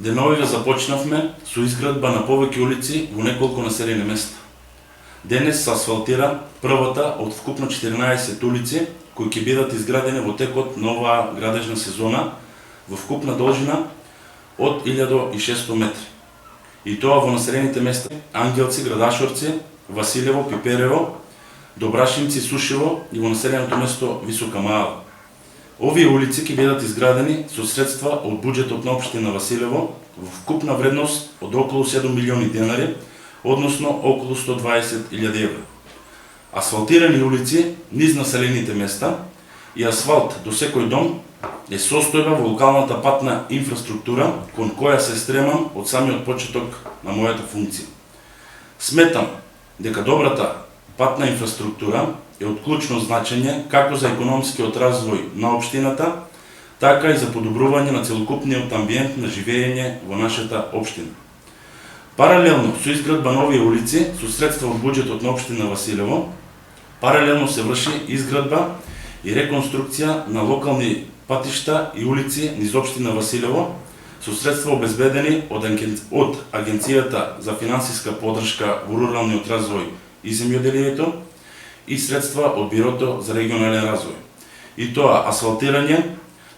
Деновиве започнавме со изградба на повеќе улици во неколку населени места. Денес се асфалтира првата од вкупно 14 улици кои ќе бидат изградени во текот на оваа градежна сезона во вкупна должина од 1600 метри. И тоа во населените места Ангелци, Градашорци, Василево, Пиперево, Добрашинци, Сушево и во населеното место Висока Маала. Овие улици ќе бидат изградени со средства од буџетот на општина Василево во вкупна вредност од околу 7 милиони денари, односно околу 120.000 евра. Асфалтирани улици низ населените места и асфалт до секој дом е состојба во локалната патна инфраструктура кон која се стремам од самиот почеток на мојата функција. Сметам дека добрата патна инфраструктура е од клучно значење како за економскиот развој на општината, така и за подобрување на целокупниот амбиент на живење во нашата општина. Паралелно со изградба на овие улици со средства од буџетот на општина Василево, паралелно се врши изградба и реконструкција на локални патишта и улици низ општина Василево со средства обезбедени од Агенцијата за финансиска поддршка во руралниот развој и земјоделието и средства од Бирото за регионален развој. И тоа асфалтирање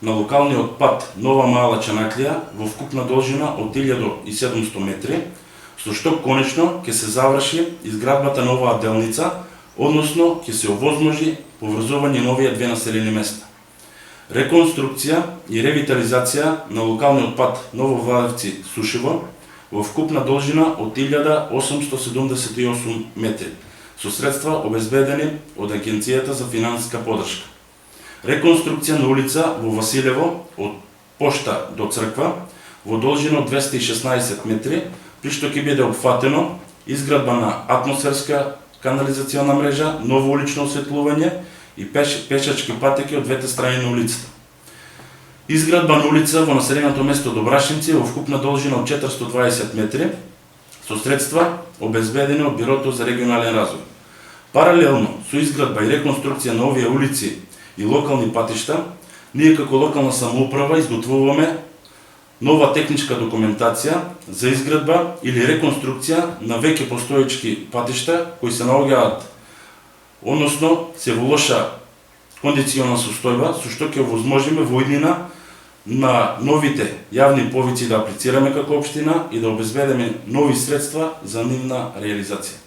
на локалниот пат Нова Маала Чанаклија во вкупна должина од 1700 метри, со што конечно ќе се заврши изградбата на оваа делница, односно ќе се овозможи поврзување на овие две населени места. Реконструкција и ревитализација на локалниот пат Ново Владевци Сушево во вкупна должина од 1878 метри, со средства обезбедени од Агенцијата за финансиска поддршка. Реконструкција на улица во Василево од пошта до црква во должина од 216 метри, при што ќе биде опфатено изградба на атмосферска канализациона мрежа, ново улично осветлување и пешачки патеки од двете страни на улицата. Изградба на улица во населеното место Добрашинци во вкупна должина од 420 метри, со средства обезбедени од Бирото за регионален развој. Паралелно со изградба и реконструкција на овие улици и локални патишта, ние како локална самоуправа изготвуваме нова техничка документација за изградба или реконструкција на веќе постоечки патишта кои се наоѓаат, односно се во лоша кондициона состојба, со што ќе овозможиме во иднина на новите јавни повици да аплицираме како општина и да обезбедиме нови средства за нивна реализација.